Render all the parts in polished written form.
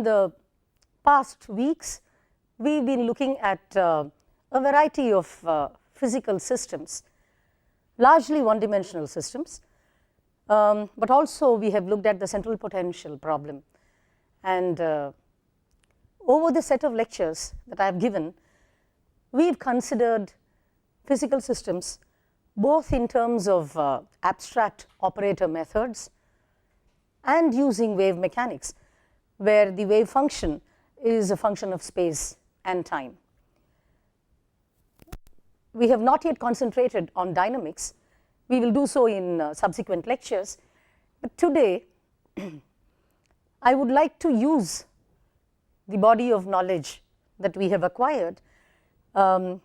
in the past weeks, we've been looking at a variety of physical systems, largely one-dimensional systems, but also we have looked at the central potential problem. And over the set of lectures that I have given, we've considered physical systems both in terms of abstract operator methods and using wave mechanics, where the wave function is a function of space and time. We have not yet concentrated on dynamics. We will do so in subsequent lectures. But today, I would like to use the body of knowledge that we have acquired to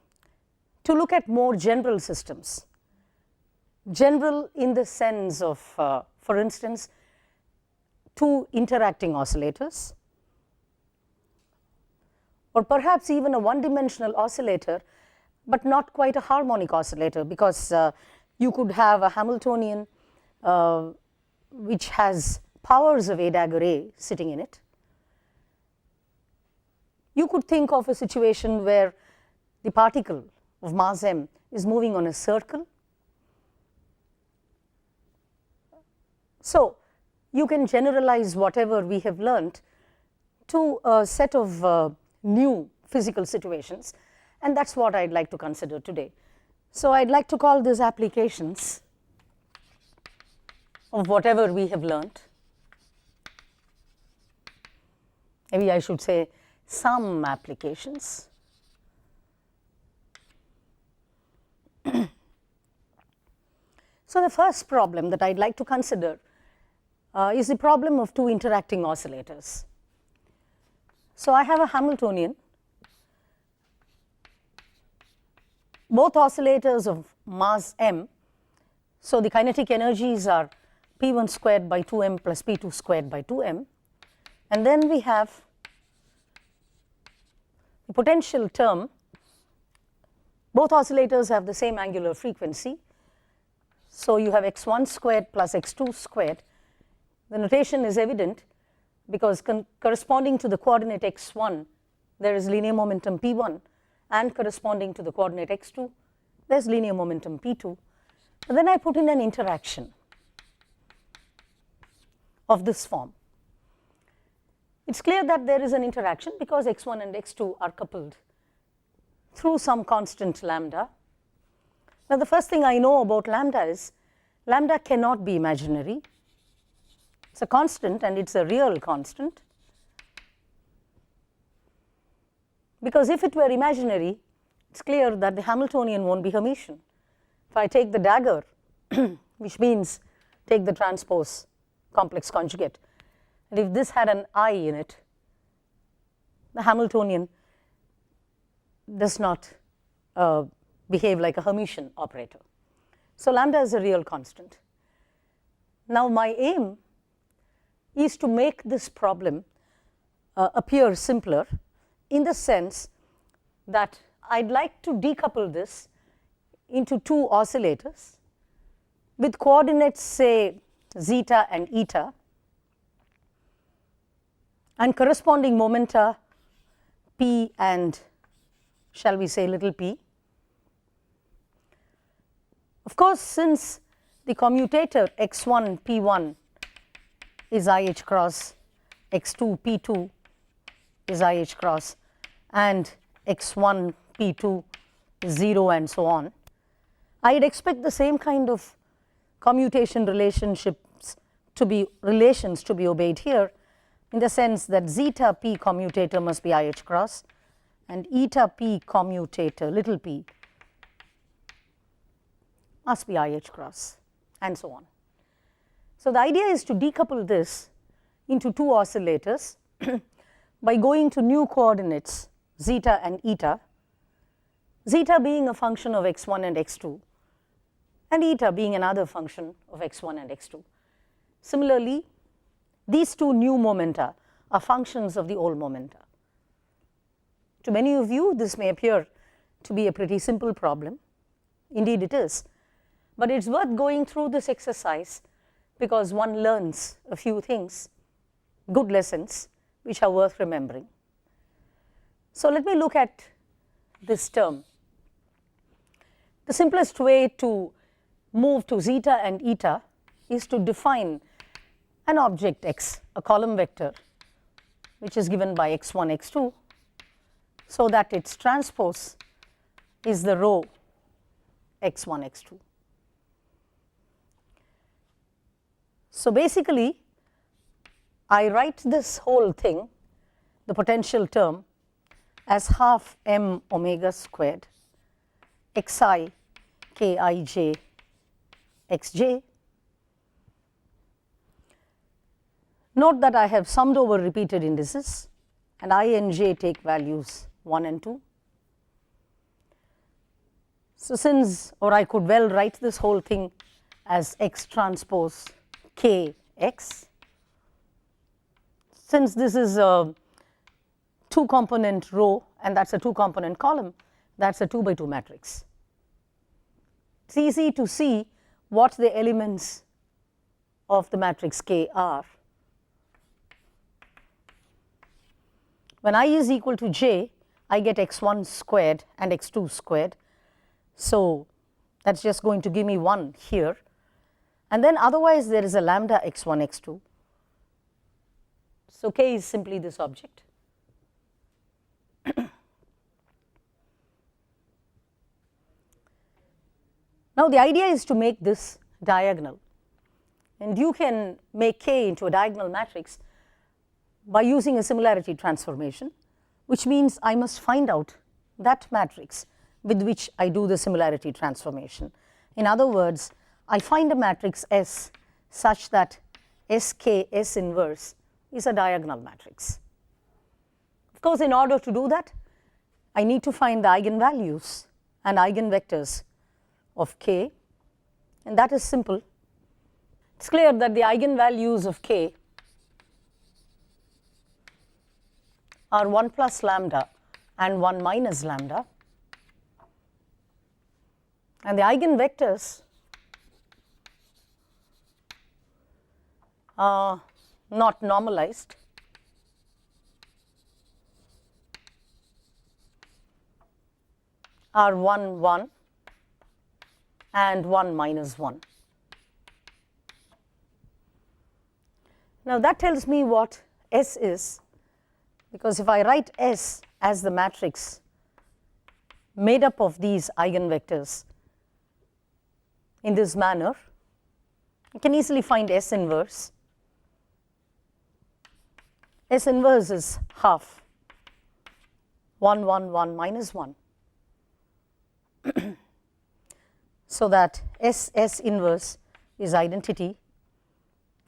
look at more general systems. General in the sense of, for instance, two interacting oscillators, or perhaps even a one-dimensional oscillator, but not quite a harmonic oscillator, because you could have a Hamiltonian which has powers of A dagger A sitting in it. You could think of a situation where the particle of mass m is moving on a circle. So you can generalize whatever we have learned to a set of new physical situations, and that's what I'd like to consider today. So I'd like to call these applications of whatever we have learned. Maybe I should say some applications. So the first problem that I'd like to consider is the problem of two interacting oscillators. So I have a Hamiltonian, both oscillators of mass m. So the kinetic energies are p1 squared by 2m plus p2 squared by 2m. And then we have the potential term. Both oscillators have the same angular frequency. So you have x1 squared plus x2 squared. The notation is evident because corresponding to the coordinate x1, there is linear momentum p1, and corresponding to the coordinate x2, there is linear momentum p2. But then I put in an interaction of this form. It's clear that there is an interaction because x1 and x2 are coupled through some constant lambda. Now, the first thing I know about lambda is lambda cannot be imaginary. It's a constant, and it's a real constant, because if it were imaginary, it's clear that the Hamiltonian won't be Hermitian. If I take the dagger, which means take the transpose complex conjugate, and if this had an I in it, the Hamiltonian does not behave like a Hermitian operator. So lambda is a real constant. Now my aim is to make this problem appear simpler, in the sense that I'd like to decouple this into two oscillators with coordinates, say zeta and eta, and corresponding momenta p and, shall we say, little p. Of course, since the commutator x1 p1 is IH cross, x2 p2 is IH cross, and x1 p2 is 0, and so on, I'd expect the same kind of commutation relations to be obeyed here, in the sense that zeta p commutator must be IH cross, and eta p commutator little p must be IH cross, and so on. So the idea is to decouple this into two oscillators by going to new coordinates zeta and eta, zeta being a function of x1 and x2, and eta being another function of x1 and x2. Similarly, these two new momenta are functions of the old momenta. To many of you, this may appear to be a pretty simple problem. Indeed it is. But it's worth going through this exercise because one learns a few things, good lessons, which are worth remembering. So let me look at this term. The simplest way to move to zeta and eta is to define an object x, a column vector, which is given by x1, x2, so that its transpose is the row x1, x2. So basically, I write this whole thing, the potential term, as half m omega squared xi kij xj. Note that I have summed over repeated indices, and I and j take values 1 and 2. So since, or I could well write this whole thing as x transpose kx. Since this is a 2-component row and that's a 2-component column, that's a 2 by 2 matrix. It's easy to see what the elements of the matrix K are. When I is equal to j, I get x1 squared and x2 squared. So that's just going to give me 1 here. And then otherwise there is a lambda x1, x2. So K is simply this object. Now the idea is to make this diagonal, and you can make K into a diagonal matrix by using a similarity transformation, which means I must find out that matrix with which I do the similarity transformation. In other words, I find a matrix S such that Sk S inverse is a diagonal matrix. Of course, in order to do that, I need to find the eigenvalues and eigenvectors of K, and that is simple. It's clear that the eigenvalues of K are 1 plus lambda and 1 minus lambda, and the eigenvectors are not normalized, are 1, 1 and 1 minus 1. Now that tells me what S is, because if I write S as the matrix made up of these eigenvectors in this manner, I can easily find S inverse. S inverse is half 1, 1, 1 minus 1. So that S inverse is identity,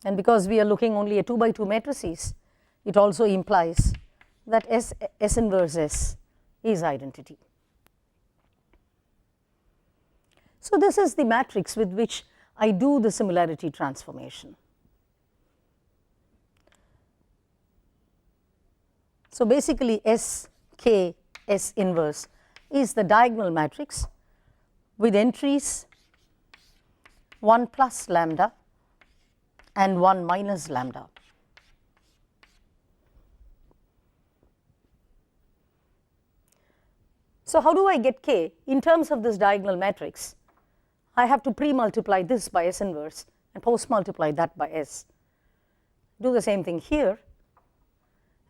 and because we are looking only at 2 by 2 matrices, it also implies that S inverse S is identity. So this is the matrix with which I do the similarity transformation. So basically Sk S inverse is the diagonal matrix with entries 1 plus lambda and 1 minus lambda. So how do I get K? In terms of this diagonal matrix, I have to pre-multiply this by S inverse and post-multiply that by S. Do the same thing here,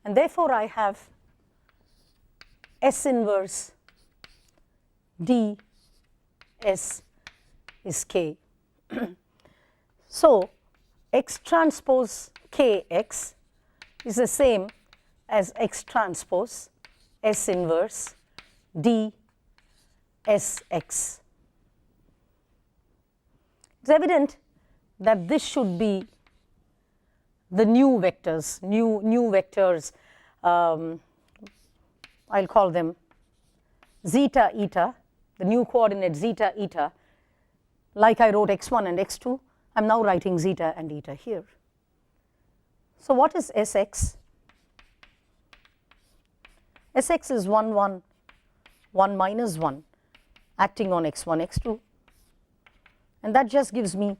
and therefore I have S inverse D S is K. So X transpose Kx is the same as X transpose S inverse D Sx. It's evident that this should be the new vectors, new vectors. I'll call them zeta eta, the new coordinate zeta eta. Like I wrote x1 and x2, I'm now writing zeta and eta here. So what is Sx? Sx is 1, 1, 1 minus 1 acting on x1, x2, and that just gives me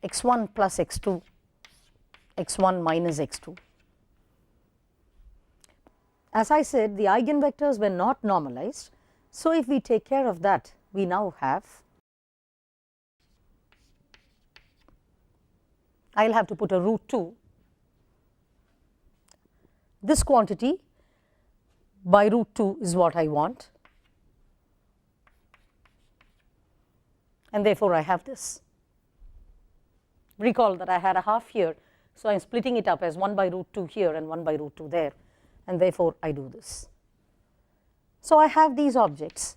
x1 plus x2, x1 minus x2. as I said, the eigenvectors were not normalized. So, if we take care of that, we now have, I will have to put a root 2, this quantity by root 2 is what I want, and therefore, I have this. Recall that I had a half here, so I am splitting it up as 1 by root 2 here and 1 by root 2 there, and therefore, I do this. So, I have these objects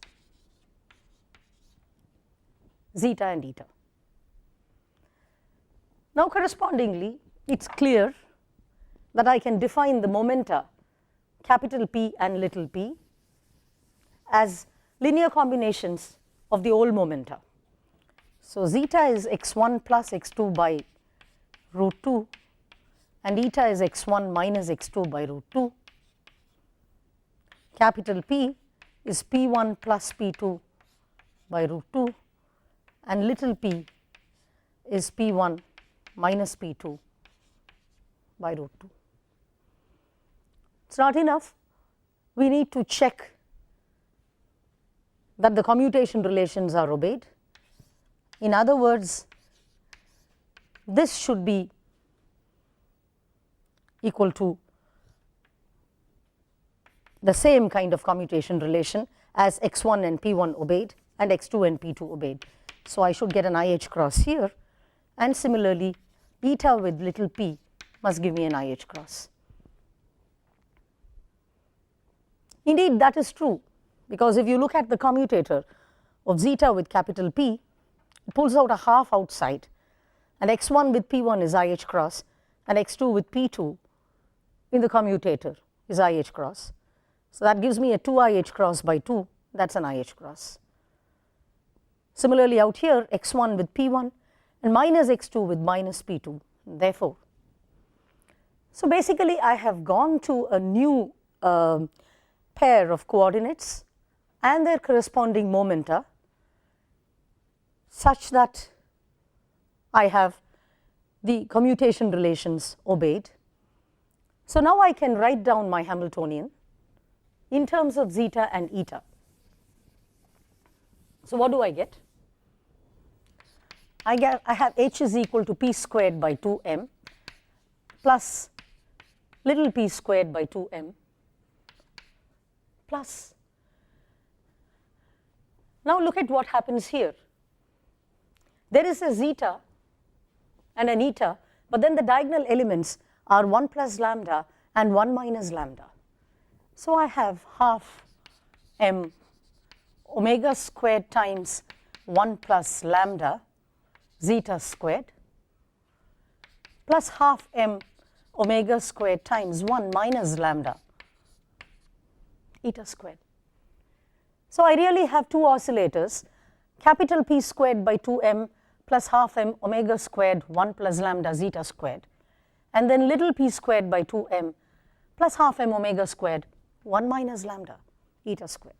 zeta and eta. Now, correspondingly, it is clear that I can define the momenta capital P and little p as linear combinations of the old momenta. So, zeta is x1 plus x2 by root 2 and eta is x1 minus x2 by root 2. Capital P is p1 plus p2 by root 2 and little p is p1 minus p2 by root 2. It is not enough, we need to check that the commutation relations are obeyed. In other words, this should be equal to the same kind of commutation relation as x1 and p1 obeyed and x2 and p2 obeyed. So, I should get an IH cross here, and similarly eta with little p must give me an IH cross. Indeed, that is true, because if you look at the commutator of zeta with capital P, it pulls out a half outside, and x1 with p1 is IH cross and x2 with p2 in the commutator is IH cross. So, that gives me a 2 IH cross by 2, that is an IH cross. Similarly, out here x1 with p1 and minus x2 with minus p2, therefore. So, basically I have gone to a new pair of coordinates and their corresponding momenta such that I have the commutation relations obeyed. So, now I can write down my Hamiltonian in terms of zeta and eta. So, what do I get? I have H is equal to p squared by 2m plus little p squared by 2m plus, now look at what happens here. There is a zeta and an eta, but then the diagonal elements are 1 plus lambda and 1 minus lambda. So, I have half m omega squared times 1 plus lambda zeta squared plus half m omega squared times 1 minus lambda eta squared. So, I really have two oscillators, capital P squared by 2m plus half m omega squared 1 plus lambda zeta squared, and then little p squared by 2m plus half m omega squared 1 minus lambda eta squared.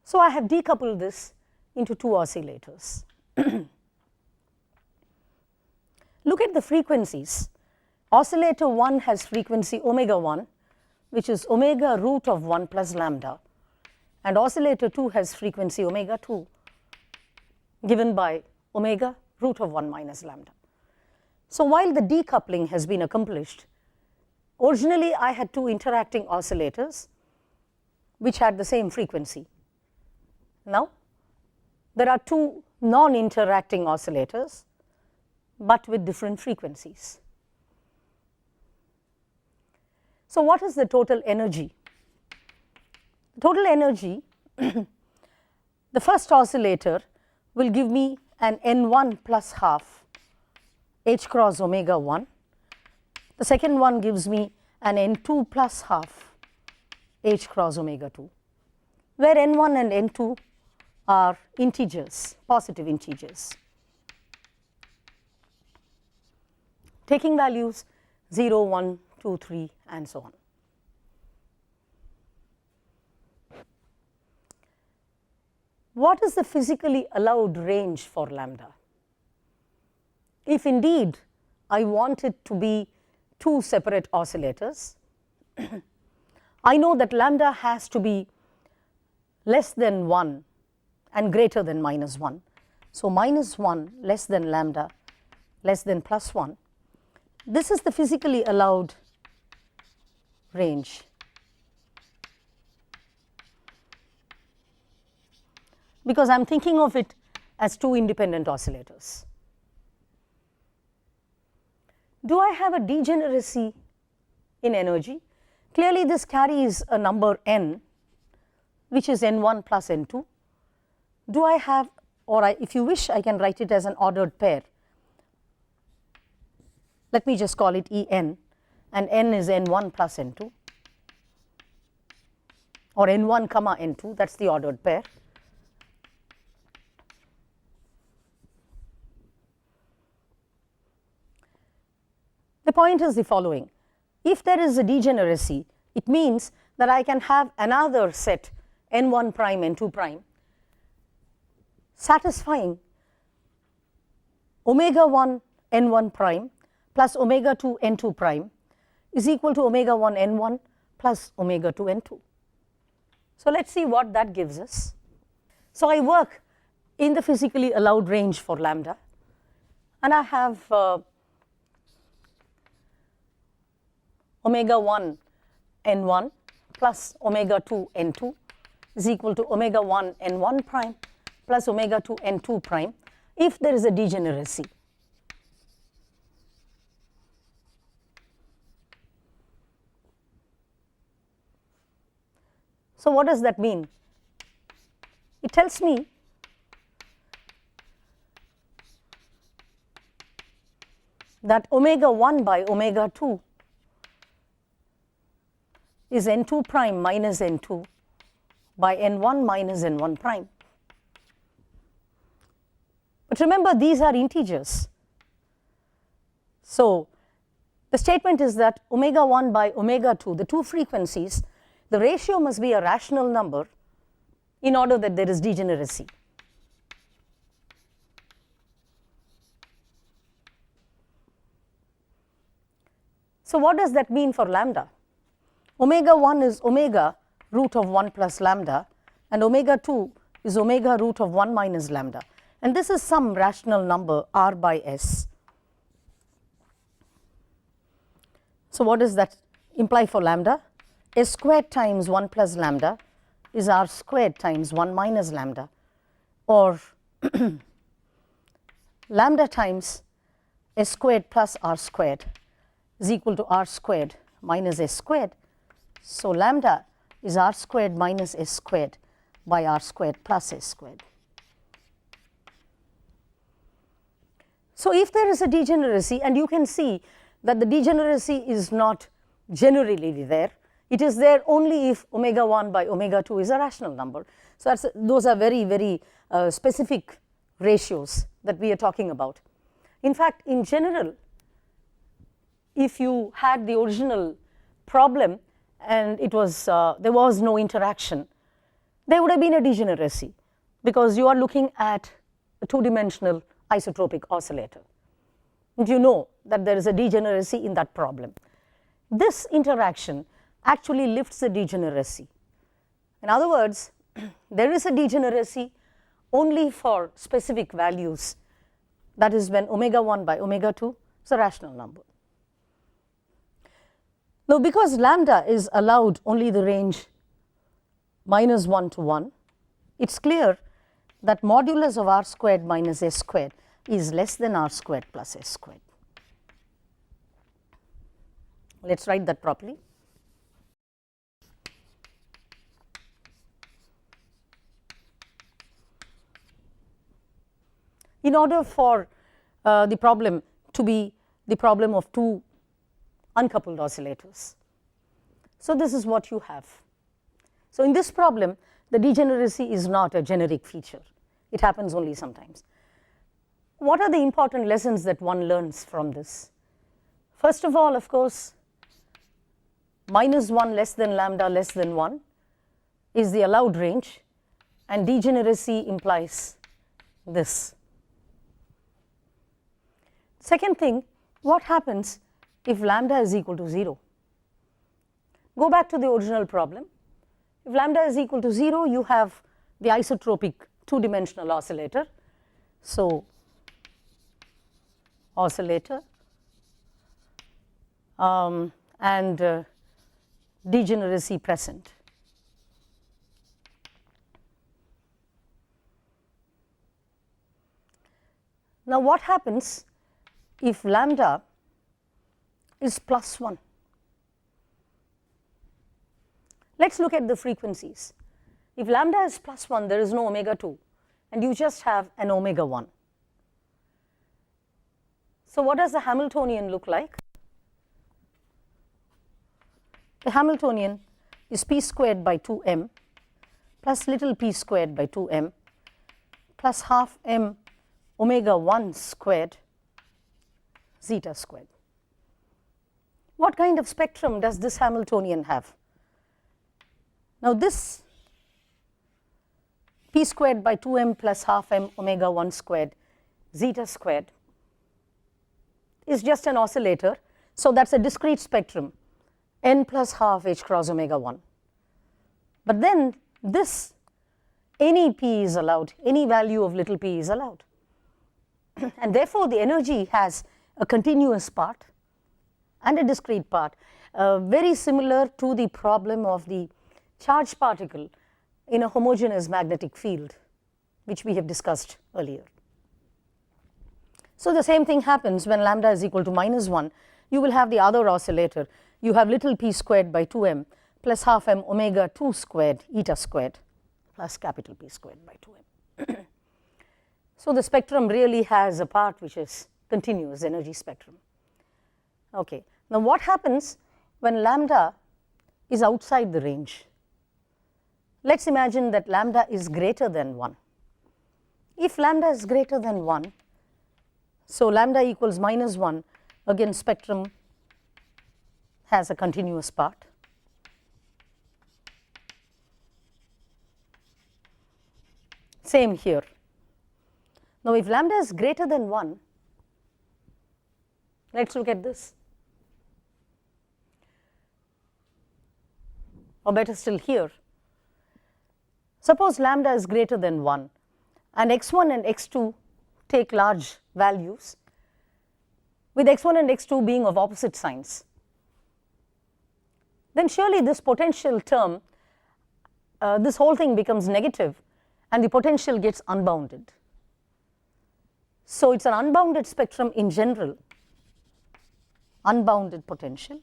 So, I have decoupled this into two oscillators. Look at the frequencies. Oscillator 1 has frequency omega 1, which is omega root of 1 plus lambda, and oscillator 2 has frequency omega 2 given by omega root of 1 minus lambda. So, while the decoupling has been accomplished, originally I had two interacting oscillators which had the same frequency. Now, there are two non-interacting oscillators, but with different frequencies. So, what is the total energy? The total energy, the first oscillator will give me an n1 plus half h cross omega 1. The second one gives me an n2 plus half h cross omega 2, where n1 and n2 are integers, positive integers, taking values 0, 1, 2, 3 and so on. What is the physically allowed range for lambda? If indeed I want it to be two separate oscillators, I know that lambda has to be less than 1 and greater than minus 1. So, minus 1 less than lambda less than plus 1. This is the physically allowed range, because I am thinking of it as two independent oscillators. Do I have a degeneracy in energy? Clearly this carries a number n, which is n1 plus n2. Do I have, or if you wish, I can write it as an ordered pair. Let me just call it En, and n is n1 plus n2, or n1 comma n2, that is the ordered pair. The point is the following: if there is a degeneracy, it means that I can have another set n1 prime, n2 prime, satisfying omega 1 n1 prime plus omega 2 n2 prime is equal to omega 1 n1 plus omega 2 n2. So, let us see what that gives us. So, I work in the physically allowed range for lambda, and I have omega 1 n1 plus omega 2 n2 is equal to omega 1 n1 prime plus omega 2 n2 prime if there is a degeneracy. So, what does that mean? It tells me that omega 1 by omega 2 is n2 prime minus n2 by n1 minus n1 prime. But remember, these are integers. So, the statement is that omega 1 by omega 2, the two frequencies, the ratio must be a rational number in order that there is degeneracy. So, what does that mean for lambda? Omega 1 is omega root of 1 plus lambda, and omega 2 is omega root of 1 minus lambda, and this is some rational number r by s. So, what does that imply for lambda? S squared times 1 plus lambda is r squared times 1 minus lambda, or lambda times s squared plus r squared is equal to r squared minus s squared. So, lambda is r squared minus s squared by r squared plus s squared. So, if there is a degeneracy, and you can see that the degeneracy is not generally there, it is there only if omega 1 by omega 2 is a rational number. So, those are very, very specific ratios that we are talking about. In fact, in general, if you had the original problem and it was there was no interaction, there would have been a degeneracy, because you are looking at a two-dimensional isotropic oscillator, and you know that there is a degeneracy in that problem. This interaction actually lifts the degeneracy. In other words, there is a degeneracy only for specific values, that is when omega 1 by omega 2 is a rational number. Now, because lambda is allowed only the range minus 1 to 1, it is clear that modulus of r squared minus s squared is less than r squared plus s squared. Let us write that properly. In order for the problem to be the problem of two uncoupled oscillators. So, this is what you have. So, in this problem, the degeneracy is not a generic feature, it happens only sometimes. What are the important lessons that one learns from this? First of all, of course, minus 1 less than lambda less than 1 is the allowed range, and degeneracy implies this. Second thing, what happens if lambda is equal to 0? Go back to the original problem. If lambda is equal to 0, you have the isotropic two-dimensional oscillator. So, oscillator and degeneracy present. Now, what happens if lambda is plus 1? Let us look at the frequencies. If lambda is plus 1, there is no omega 2, and you just have an omega 1. So, what does the Hamiltonian look like? The Hamiltonian is p squared by 2m plus little p squared by 2m plus half m omega 1 squared zeta squared. What kind of spectrum does this Hamiltonian have? Now, this p squared by 2m plus half m omega 1 squared zeta squared is just an oscillator. So, that is a discrete spectrum n plus half h cross omega 1. But then this, any p is allowed, any value of little p is allowed, and therefore, the energy has a continuous part and a discrete part, very similar to the problem of the charged particle in a homogeneous magnetic field, which we have discussed earlier. So, the same thing happens when lambda is equal to minus 1. You will have the other oscillator. You have little p squared by 2m plus half m omega 2 squared eta squared plus capital P squared by 2m. So, the spectrum really has a part which is continuous energy spectrum. Okay. Now, what happens when lambda is outside the range? Let us imagine that lambda is greater than 1. If lambda is greater than 1, so lambda equals minus 1, again spectrum has a continuous part. Same here. Now, if lambda is greater than 1, let us look at this, or better still here. Suppose lambda is greater than 1 and x1 and x2 take large values, with x1 and x2 being of opposite signs, then surely this potential term, this whole thing becomes negative and the potential gets unbounded. So, it is an unbounded spectrum in general, unbounded potential.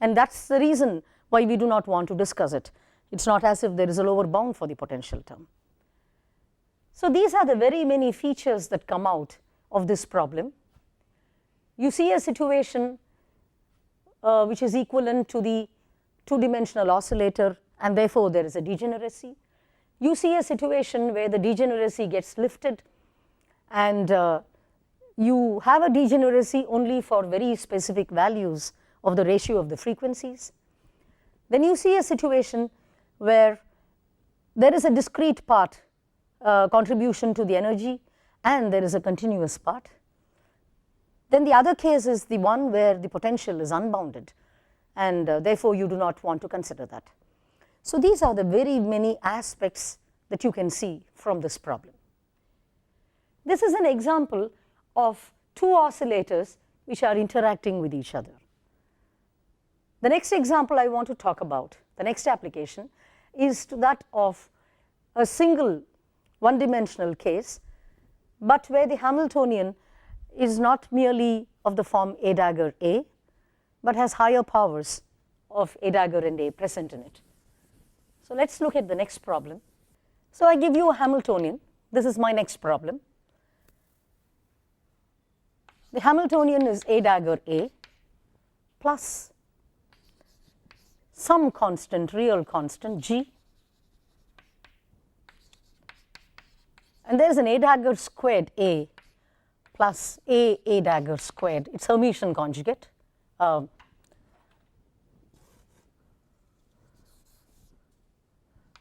And that is the reason why we do not want to discuss it. It is not as if there is a lower bound for the potential term. So, these are the very many features that come out of this problem. You see a situation which is equivalent to the two-dimensional oscillator, and therefore, there is a degeneracy. You see a situation where the degeneracy gets lifted, and you have a degeneracy only for very specific values of the ratio of the frequencies. Then you see a situation where there is a discrete part contribution to the energy and there is a continuous part. Then the other case is the one where the potential is unbounded, and therefore, you do not want to consider that. So, these are the very many aspects that you can see from this problem. This is an example of two oscillators which are interacting with each other. The next example I want to talk about, the next application, is to that of a single one-dimensional case, but where the Hamiltonian is not merely of the form A dagger A, but has higher powers of A dagger and A present in it. So, let us look at the next problem. So, I give you a Hamiltonian. This is my next problem. The Hamiltonian is A dagger A plus some constant, real constant G, and there is an A dagger squared A plus A dagger squared, it is Hermitian conjugate.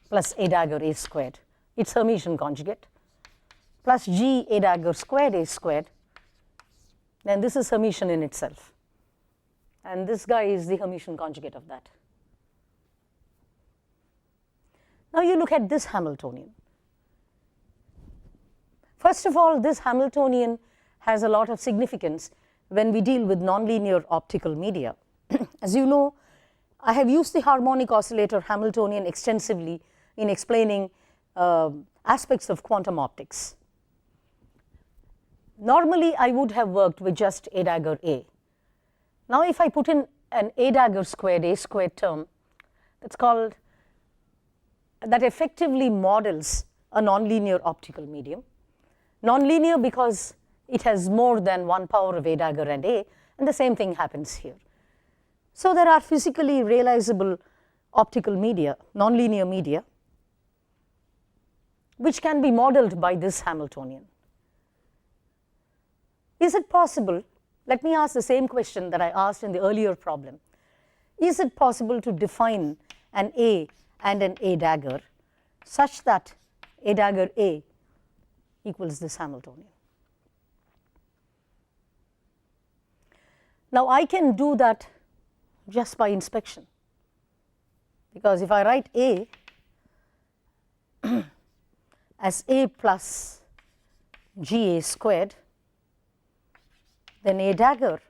Plus A dagger A squared, it is Hermitian conjugate, plus G A dagger squared A squared then this is Hermitian in itself, and this guy is the Hermitian conjugate of that. Now you look at this Hamiltonian. First of all, this Hamiltonian has a lot of significance when we deal with nonlinear optical media. As you know, I have used the harmonic oscillator Hamiltonian extensively in explaining aspects of quantum optics. Normally, I would have worked with just A dagger A. Now, if I put in an A dagger squared, A squared term, that effectively models a nonlinear optical medium. Nonlinear because it has more than one power of A dagger and A, and the same thing happens here. So there are physically realizable optical media, nonlinear media, which can be modeled by this Hamiltonian. Is it possible, let me ask the same question that I asked in the earlier problem, is it possible to define an A and an A dagger such that A dagger A equals this Hamiltonian? Now I can do that just by inspection, because if I write A as A plus GA squared, then A dagger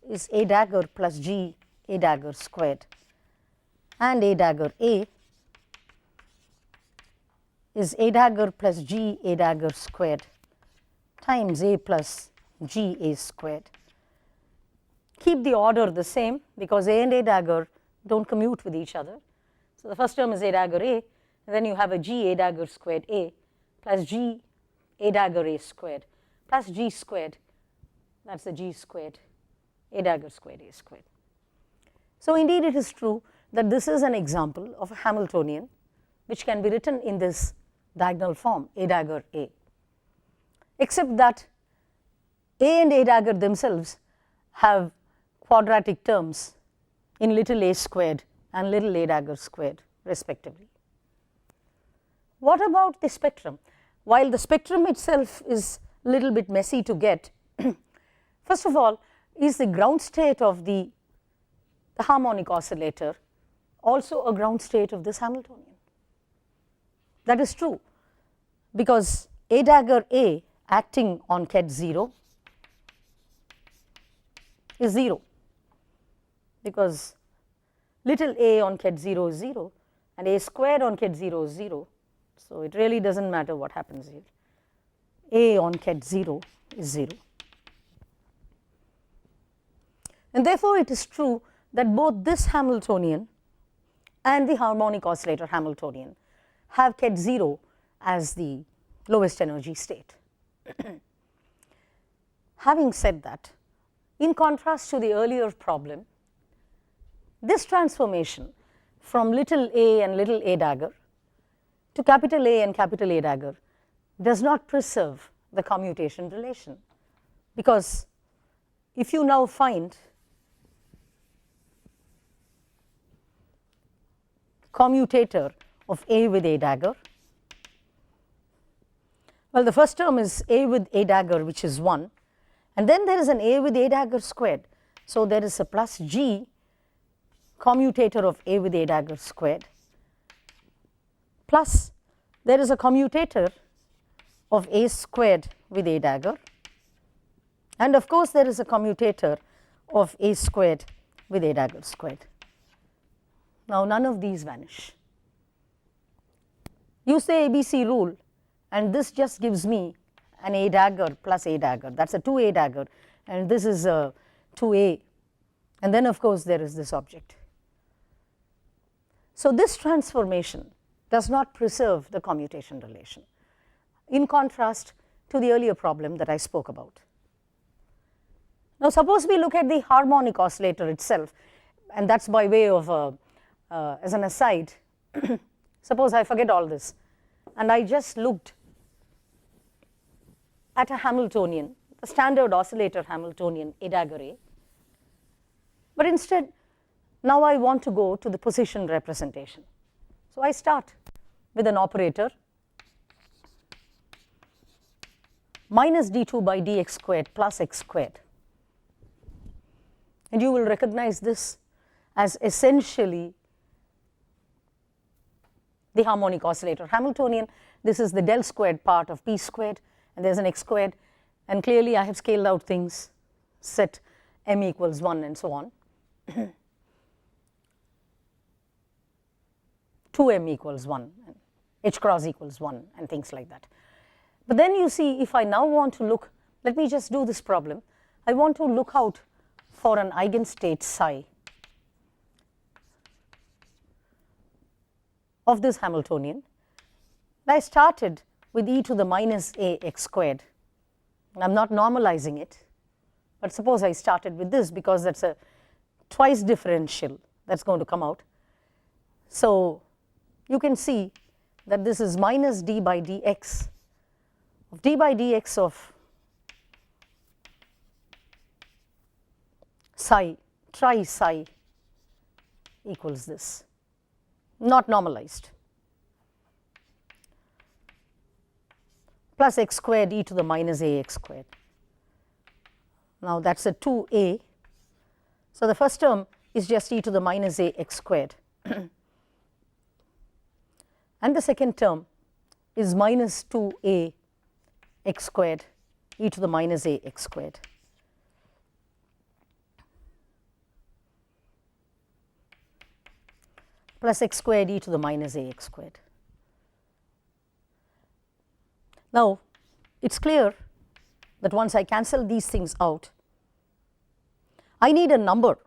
is A dagger plus G A dagger squared, and A dagger A is A dagger plus G A dagger squared times A plus G A squared. Keep the order the same because A and A dagger don't commute with each other. So the first term is A dagger A, and then you have a G A dagger squared A plus G A dagger A squared plus G squared, that's the G squared A dagger squared A squared. So indeed it is true that this is an example of a Hamiltonian which can be written in this diagonal form A dagger A, except that A and A dagger themselves have quadratic terms in little a squared and little A dagger squared respectively. What about the spectrum? While the spectrum itself is a little bit messy to get, first of all, is the ground state of the harmonic oscillator also a ground state of this Hamiltonian? That is true, because A dagger A acting on ket 0 is 0, because little a on ket 0 is 0 and A squared on ket 0 is 0. So it really does not matter what happens here. A on ket 0 is 0. And therefore, it is true that both this Hamiltonian and the harmonic oscillator Hamiltonian have ket 0 as the lowest energy state. Having said that, in contrast to the earlier problem, this transformation from little a and little A dagger to capital A and capital A dagger does not preserve the commutation relation, because if you now find commutator of A with A dagger, well, the first term is A with A dagger, which is 1, and then there is an A with A dagger squared. So there is a plus G commutator of A with A dagger squared, plus there is a commutator of A squared with A dagger, and of course there is a commutator of A squared with A dagger squared. Now none of these vanish. Use the ABC rule, and this just gives me an A dagger plus A dagger, that is a 2A dagger, and this is a 2A, and then of course there is this object. So this transformation does not preserve the commutation relation, in contrast to the earlier problem that I spoke about. Now suppose we look at the harmonic oscillator itself, and that is by way of as an aside, suppose I forget all this and I just looked at a Hamiltonian, the standard oscillator Hamiltonian A dagger A, but instead now I want to go to the position representation. So I start with an operator minus d2 by dx squared plus x squared and you will recognize this as essentially the harmonic oscillator Hamiltonian. This is the del squared part of p squared, and there is an x squared, and clearly I have scaled out things, set m equals 1 and so on. 2m equals 1, and h cross equals 1 and things like that. But then you see, if I now want to look, let me just do this problem. I want to look out for an eigenstate psi of this Hamiltonian. I started with e to the minus a x squared. I am not normalizing it, but suppose I started with this, because that is a twice differential that is going to come out. So you can see that this is minus d by dx of d by dx of psi tri psi equals this, not normalized, plus x squared e to the minus a x squared. Now that is a 2a. So the first term is just e to the minus a x squared and the second term is minus 2a x squared e to the minus a x squared. Plus x squared e to the minus a x squared. Now it is clear that once I cancel these things out, I need a number.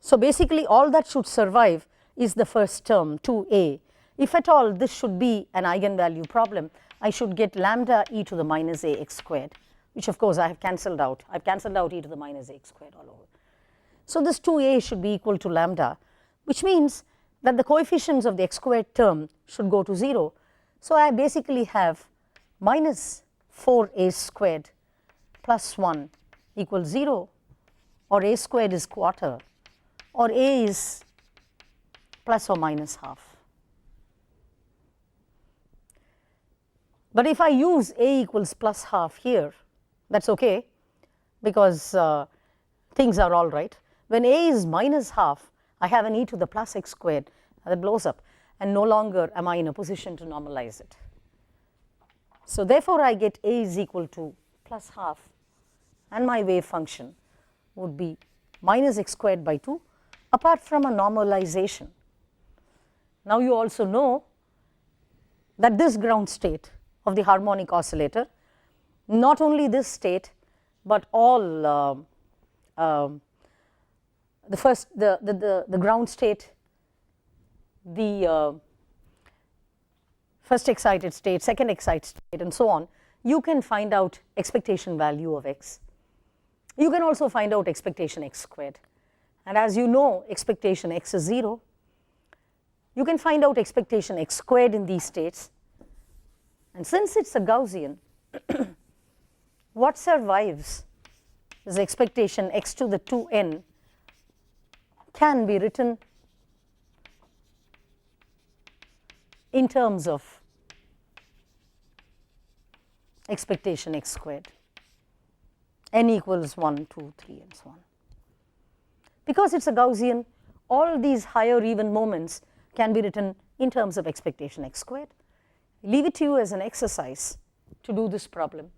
So basically all that should survive is the first term 2a. If at all this should be an eigenvalue problem, I should get lambda e to the minus a x squared, which of course I have cancelled out. I have cancelled out e to the minus a x squared all over. So this 2a should be equal to lambda, which means that the coefficients of the x squared term should go to 0. So I basically have minus 4a squared plus 1 equals 0, or a squared is quarter, or a is plus or minus half. But if I use a equals plus half here, that is okay, because things are all right. When a is minus half, I have an e to the plus x squared that blows up, and no longer am I in a position to normalize it. So therefore I get a is equal to plus half, and my wave function would be minus x squared by 2 apart from a normalization. Now you also know that this ground state of the harmonic oscillator, not only this state but all the ground state, the first excited state, second excited state and so on, you can find out expectation value of x. You can also find out expectation x squared, and as you know expectation x is 0, you can find out expectation x squared in these states, and since it is a Gaussian, what survives is expectation x to the 2n can be written in terms of expectation x squared, n equals 1, 2, 3 and so on. Because it is a Gaussian, all these higher even moments can be written in terms of expectation x squared. Leave it to you as an exercise to do this problem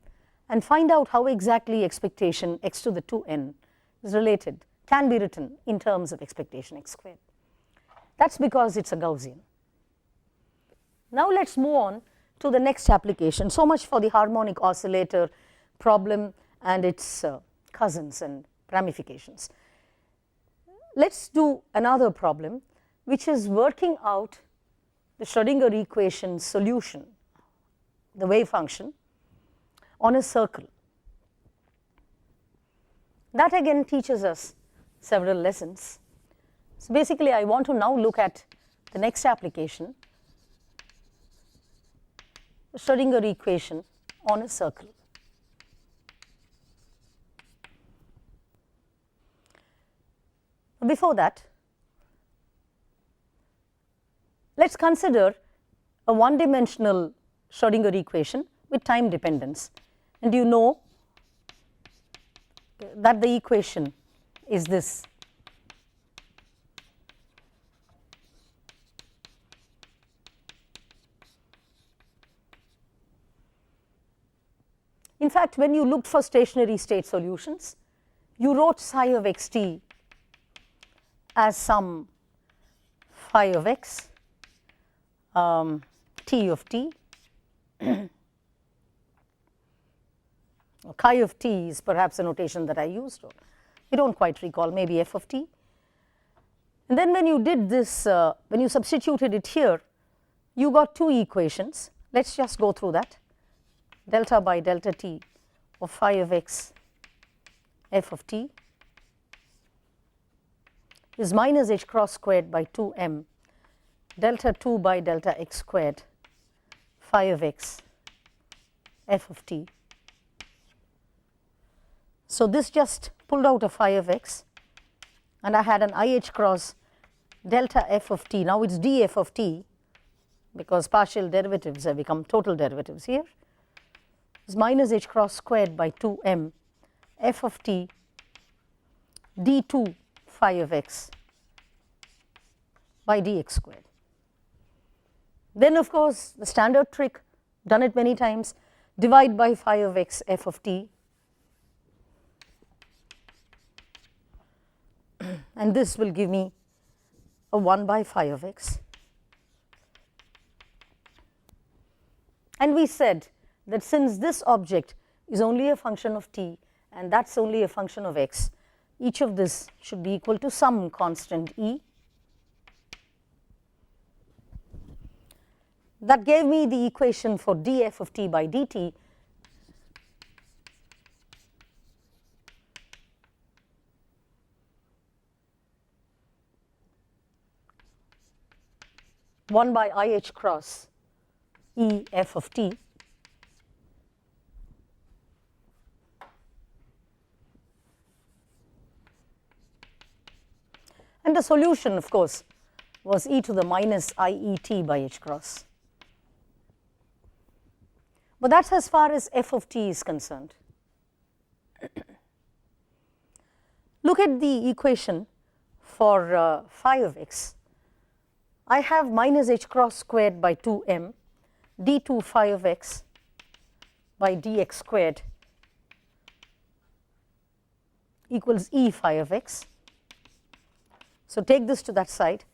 and find out how exactly expectation x to the 2n is related, can be written in terms of expectation x squared. That is because it is a Gaussian. Now let us move on to the next application. So much for the harmonic oscillator problem and its cousins and ramifications. Let us do another problem, which is working out the Schrodinger equation solution, the wave function, on a circle. That again teaches us several lessons. So basically I want to now look at the next application, the Schrodinger equation on a circle. Before that, let us consider a one-dimensional Schrodinger equation with time dependence, and you know that the equation is this. In fact, when you looked for stationary state solutions, you wrote psi of xt as some phi of x, t of t, chi of t is perhaps a notation that I used, or you do not quite recall, maybe f of t. And then when you did this, when you substituted it here, you got two equations. Let us just go through that. Delta by delta t of phi of x f of t is minus h cross squared by 2m delta 2 by delta x squared phi of x f of t. So this just pulled out a phi of x, and I had an IH cross delta f of t. Now it is df of t, because partial derivatives have become total derivatives here, is minus h cross squared by 2m f of t d2 phi of x by dx squared. Then of course the standard trick, done it many times, divide by phi of x f of t, and this will give me a 1 by phi of x. And we said that since this object is only a function of t and that is only a function of x, each of this should be equal to some constant e. That gave me the equation for df of t by dt, one by IH cross E f of t and the solution of course was e to the minus IET by h cross. But that is as far as f of t is concerned. Look at the equation for phi of x. I have minus h cross squared by 2m d2 phi of x by dx squared equals e phi of x. So take this to that side.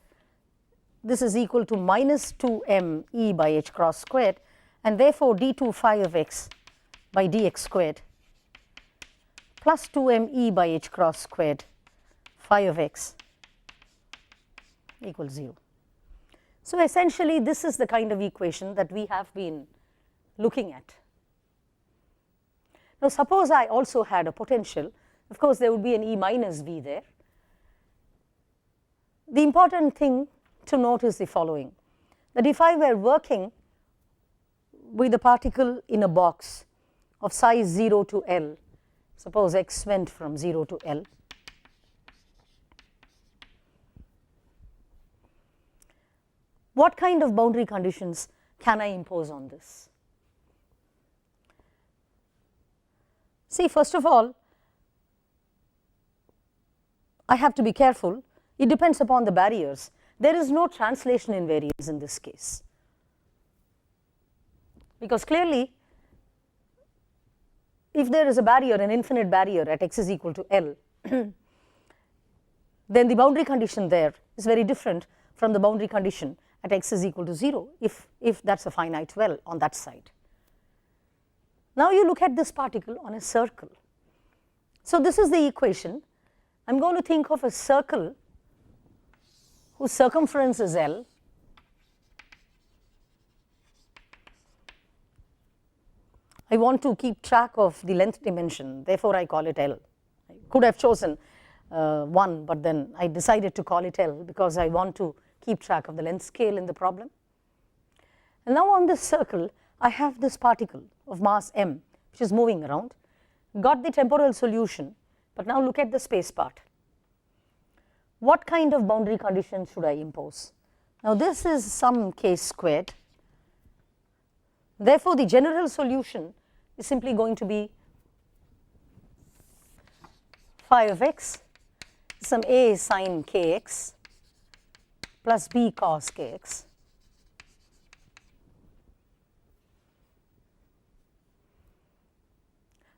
This is equal to minus 2m e by h cross squared, and therefore d2 phi of x by dx squared plus 2m e by h cross squared phi of x equals 0. So essentially this is the kind of equation that we have been looking at. Now suppose I also had a potential, of course there would be an E minus V there. The important thing to note is the following, that if I were working with a particle in a box of size 0 to L, suppose x went from 0 to L, what kind of boundary conditions can I impose on this? See, first of all, I have to be careful. It depends upon the barriers. There is no translation invariance in this case, because clearly if there is a barrier, an infinite barrier at x is equal to L, then the boundary condition there is very different from the boundary condition at x is equal to 0 if that is a finite well on that side. Now you look at this particle on a circle. So this is the equation. I am going to think of a circle whose circumference is L, I want to keep track of the length dimension, therefore I call it L. I could have chosen 1, but then I decided to call it L because I want to keep track of the length scale in the problem. And now on this circle I have this particle of mass m which is moving around, got the temporal solution, but now look at the space part. What kind of boundary conditions should I impose? Now this is some k squared, therefore the general solution is simply going to be phi of x, some a sine kx plus b cos kx.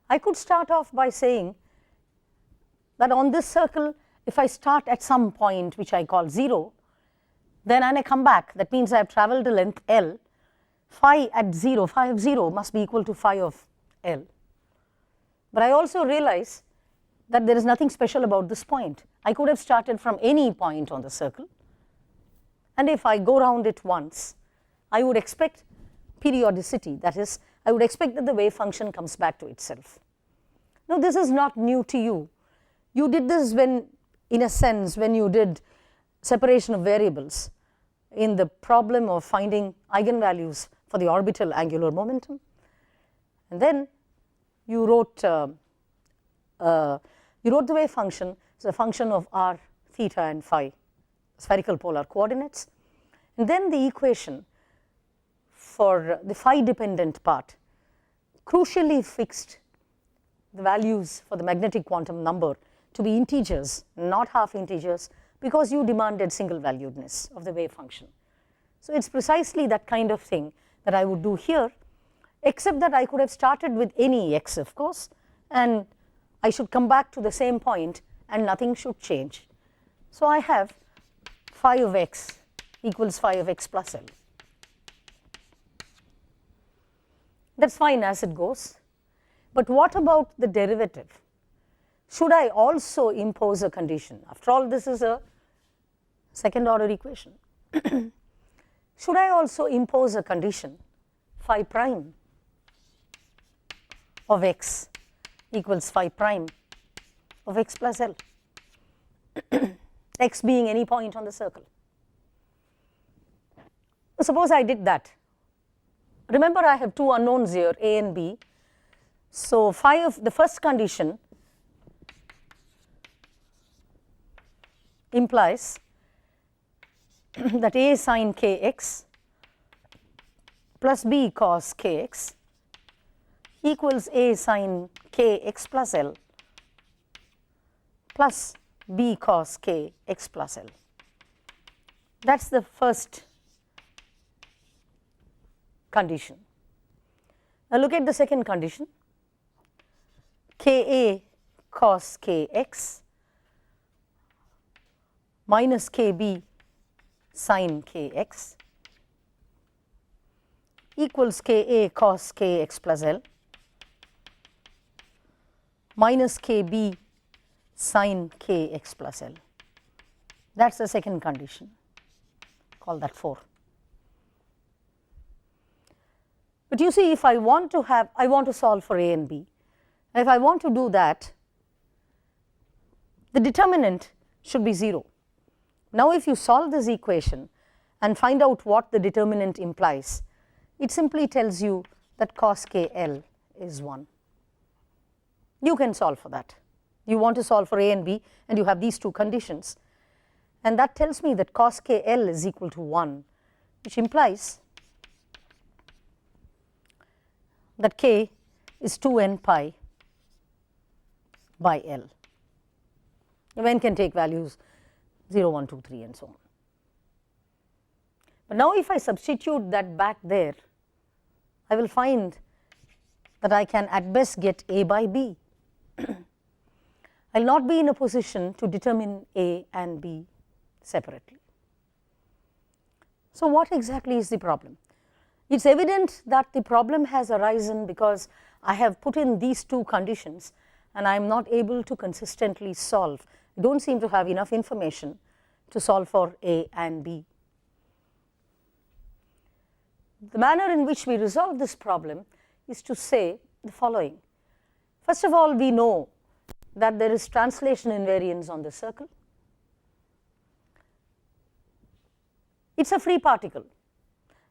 I could start off by saying that on this circle, if I start at some point which I call 0, then when I come back, that means I have travelled a length L, phi at 0, phi of 0 must be equal to phi of L. But I also realize that there is nothing special about this point. I could have started from any point on the circle, and if I go round it once, I would expect periodicity, that is, I would expect that the wave function comes back to itself. Now, this is not new to you. You did this when, in a sense, when you did separation of variables in the problem of finding eigenvalues for the orbital angular momentum, and then you wrote the wave function as a function of r, theta and phi, spherical polar coordinates, and then the equation for the phi dependent part crucially fixed the values for the magnetic quantum number to be integers, not half integers, because you demanded single valuedness of the wave function. So, it is precisely that kind of thing that I would do here, except that I could have started with any x, of course, and I should come back to the same point and nothing should change. So, I have phi of x equals phi of x plus L. That is fine as it goes, but what about the derivative? Should I also impose a condition? After all, this is a second order equation. Should I also impose a condition phi prime of x equals phi prime of x plus L, x being any point on the circle? Suppose I did that. Remember, I have two unknowns here, a and b. So, phi of the first condition implies that a sine kx plus b cos kx equals a sine kx plus L plus b cos kx plus L. That is the first condition. Now, look at the second condition, ka cos kx minus kb sin kx equals ka cos kx plus L minus kb sin kx plus L. That is the second condition, call that 4. But you see, if I want to solve for a and b, if I want to do that, the determinant should be 0. Now, if you solve this equation and find out what the determinant implies, it simply tells you that cos kl is 1. You can solve for that. You want to solve for a and b, and you have these two conditions, and that tells me that cos kl is equal to 1, which implies that k is 2n pi by L. N can take values 0, 1, 2, 3 and so on. But now, if I substitute that back there, I will find that I can at best get a by b. I will not be in a position to determine a and b separately. So, what exactly is the problem? It is evident that the problem has arisen because I have put in these two conditions and I am not able to consistently solve. I do not seem to have enough information to solve for a and b. The manner in which we resolve this problem is to say the following. First of all, we know that there is translation invariance on the circle. It is a free particle,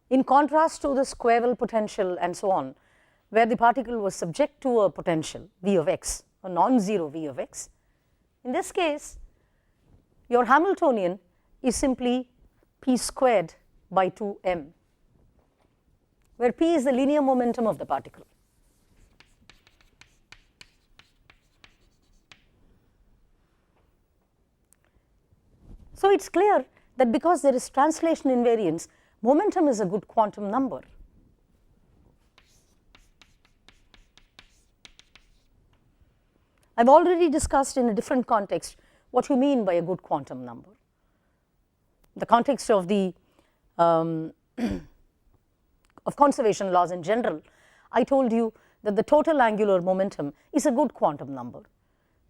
in contrast to the square potential and so on, where the particle was subject to a potential v of x, a non-zero v of x. In this case, your Hamiltonian is simply p squared by 2m, where p is the linear momentum of the particle. So, it is clear that because there is translation invariance, momentum is a good quantum number. I have already discussed in a different context what you mean by a good quantum number. The context of the of conservation laws in general, I told you that the total angular momentum is a good quantum number,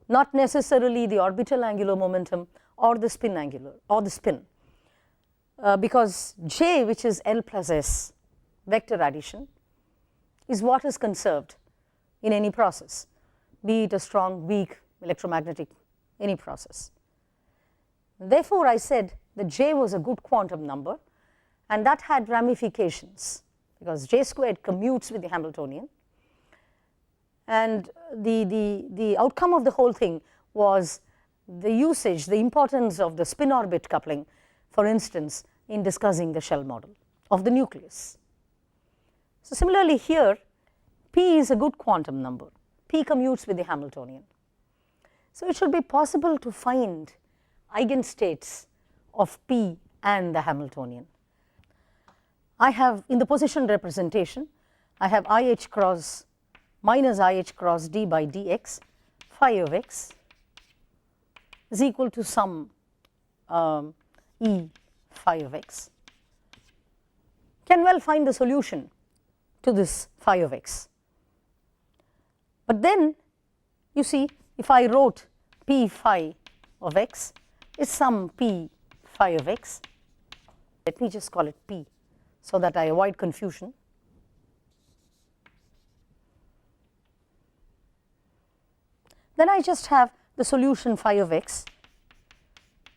not necessarily the orbital angular momentum or the spin angular or the spin, because J, which is L plus S vector addition, is what is conserved in any process, be it a strong, weak, electromagnetic, any process. Therefore, I said that J was a good quantum number, and that had ramifications, because J squared commutes with the Hamiltonian, and the outcome of the whole thing was the usage, the importance of the spin orbit coupling, for instance, in discussing the shell model of the nucleus. So, similarly here, P is a good quantum number. P commutes with the Hamiltonian. So, it should be possible to find eigenstates of P and the Hamiltonian. I have, in the position representation, I have IH cross minus IH cross d by dx phi of x is equal to some E phi of x. Can well find the solution to this phi of x. But then you see, if I wrote P phi of x is some P phi of x, let me just call it P so that I avoid confusion. Then I just have the solution phi of x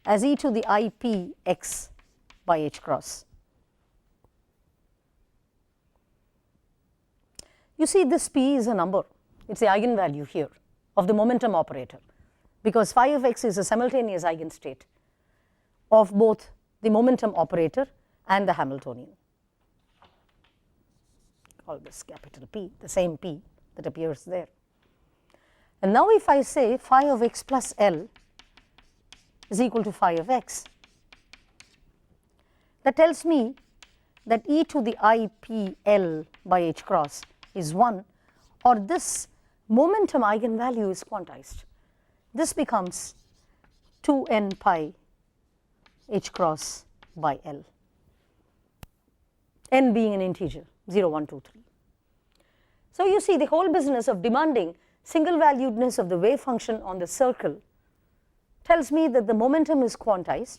as e to the I p x by h cross. You see, this P is a number, it is the eigenvalue here of the momentum operator, because phi of x is a simultaneous eigenstate of both the momentum operator and the Hamiltonian. Call this capital P, the same P that appears there. And now if I say phi of x plus L is equal to phi of x, that tells me that e to the I p L by h cross is 1, or this momentum eigenvalue is quantized. This becomes 2n pi h cross by L, n being an integer 0, 1, 2, 3. So, you see, the whole business of demanding single valuedness of the wave function on the circle tells me that the momentum is quantized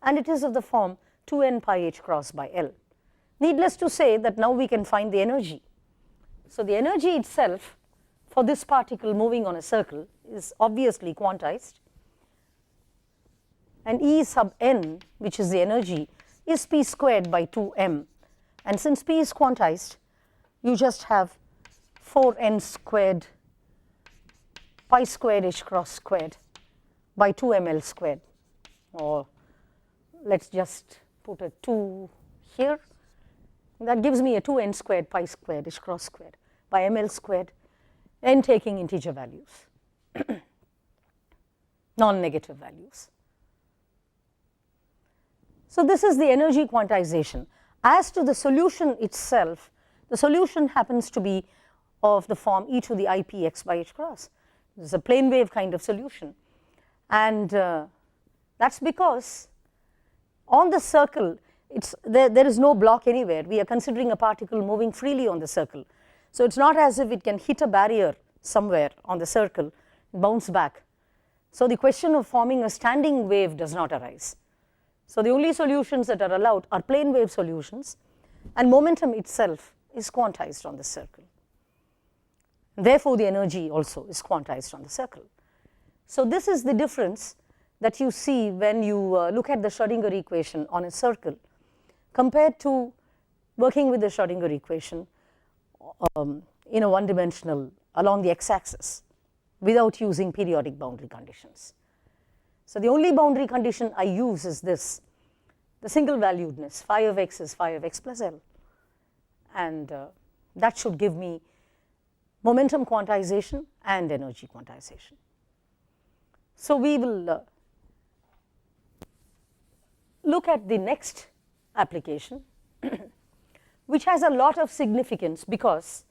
and it is of the form 2n pi h cross by L. Needless to say that now we can find the energy. So, the energy itself for this particle moving on a circle is obviously quantized, and E sub n, which is the energy, is p squared by 2m, and since p is quantized, you just have 4n squared pi squared h cross squared by 2ml squared, or let us just put a 2 here. That gives me a 2n squared pi squared h cross squared by ml squared, n taking integer values, non-negative values. So, this is the energy quantization. As to the solution itself, the solution happens to be of the form e to the I p x by h cross. This is a plane wave kind of solution, and that is because on the circle there is no block anywhere. We are considering a particle moving freely on the circle. So, it is not as if it can hit a barrier somewhere on the circle and bounce back. So, the question of forming a standing wave does not arise. So, the only solutions that are allowed are plane wave solutions, and momentum itself is quantized on the circle. Therefore, the energy also is quantized on the circle. So, this is the difference that you see when you look at the Schrodinger equation on a circle compared to working with the Schrodinger equation in a one-dimensional along the x-axis without using periodic boundary conditions. So, the only boundary condition I use is this, the single valuedness, phi of x is phi of x plus L, and that should give me momentum quantization and energy quantization. So, we will look at the next application which has a lot of significance, because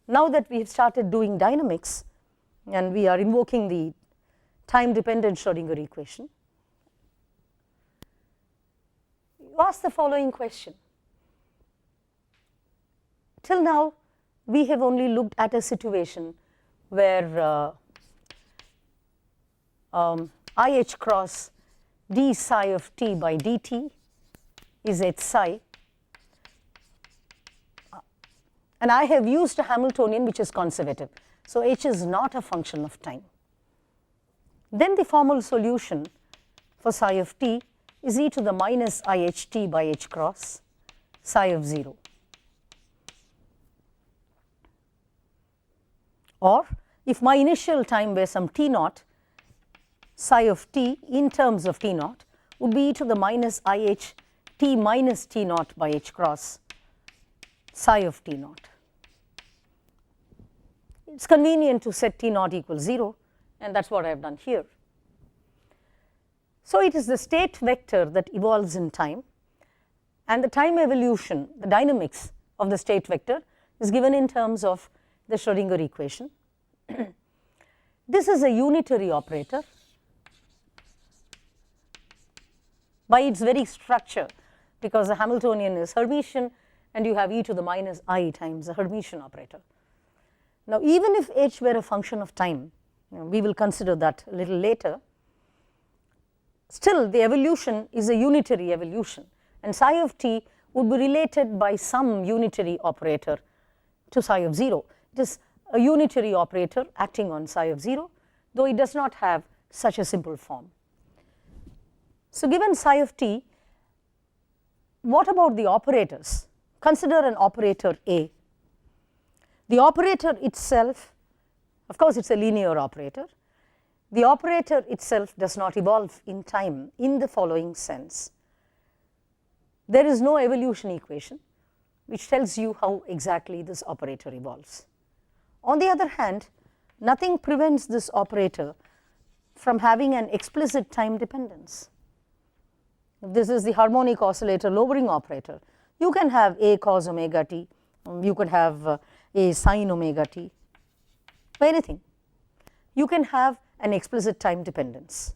now that we have started doing dynamics and we are invoking the time dependent Schrodinger equation, you ask the following question. Till now we have only looked at a situation where IH cross d psi of t by dt is h psi, and I have used a Hamiltonian which is conservative. So, h is not a function of time. Then the formal solution for psi of t is e to the minus iht by h cross psi of 0. Or if my initial time were some t naught, psi of t in terms of t naught would be e to the minus ih t minus t naught by h cross psi of t naught. It is convenient to set t naught equals 0, and that is what I have done here. So, it is the state vector that evolves in time, and the time evolution, the dynamics of the state vector is given in terms of the Schrodinger equation. This is a unitary operator by its very structure, because the Hamiltonian is Hermitian and you have e to the minus I times the Hermitian operator. Now, even if h were a function of time, we will consider that a little later, still the evolution is a unitary evolution, and psi of t would be related by some unitary operator to psi of 0. It is a unitary operator acting on psi of 0, though it does not have such a simple form. So, given psi of t, what about the operators? Consider an operator A. The operator itself, of course, it is a linear operator. The operator itself does not evolve in time in the following sense. There is no evolution equation which tells you how exactly this operator evolves. On the other hand, nothing prevents this operator from having an explicit time dependence. If this is the harmonic oscillator lowering operator, you can have a cos omega t, you could have a sin omega t, anything. You can have an explicit time dependence.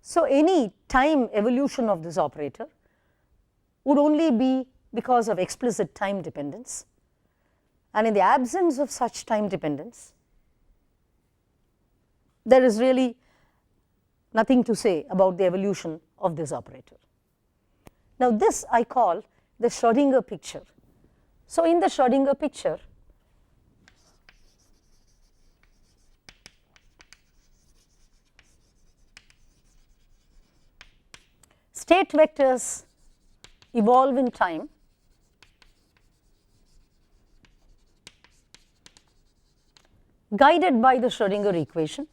So, any time evolution of this operator would only be because of explicit time dependence, and in the absence of such time dependence, there is really nothing to say about the evolution of this operator. Now, this I call the Schrodinger picture. So, in the Schrodinger picture, state vectors evolve in time guided by the Schrodinger equation.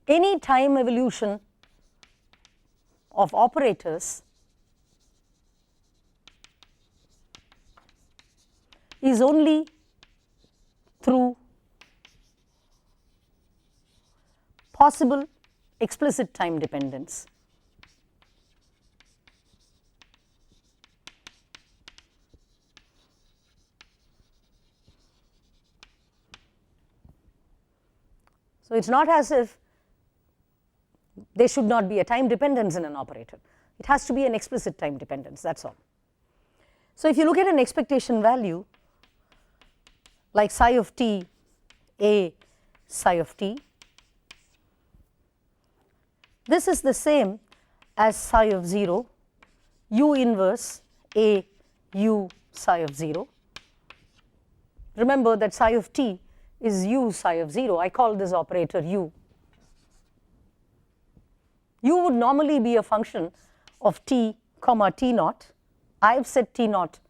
Any time evolution of operators is only through possible explicit time dependence. So, it is not as if there should not be a time dependence in an operator. It has to be an explicit time dependence, that is all. So, if you look at an expectation value like psi of t, a psi of t, this is the same as psi of 0, u inverse a u psi of 0. Remember that psi of t is u psi of 0. I call this operator u. U would normally be a function of t comma t naught. I have set t naught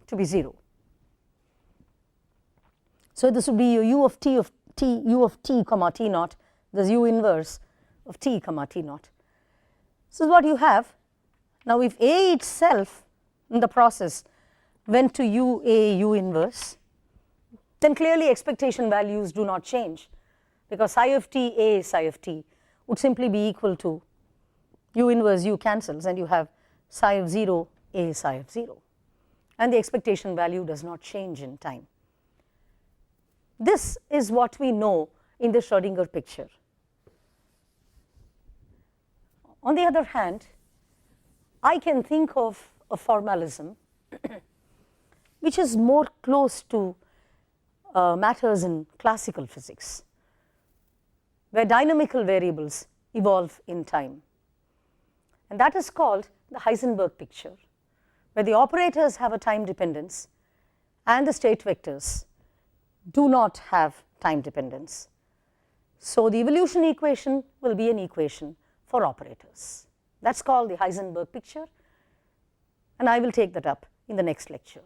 to be 0. So, this would be u of t comma t naught, this u inverse of t comma t naught. This is what you have. Now, if a itself in the process went to UA U inverse, then clearly expectation values do not change, because psi of t, A psi of t would simply be equal to U inverse U cancels and you have psi of 0 A psi of 0, and the expectation value does not change in time. This is what we know in the Schrodinger picture. On the other hand, I can think of a formalism which is more close to matters in classical physics, where dynamical variables evolve in time. And that is called the Heisenberg picture, where the operators have a time dependence and the state vectors do not have time dependence. So the evolution equation will be an equation for operators. That is called the Heisenberg picture, and I will take that up in the next lecture.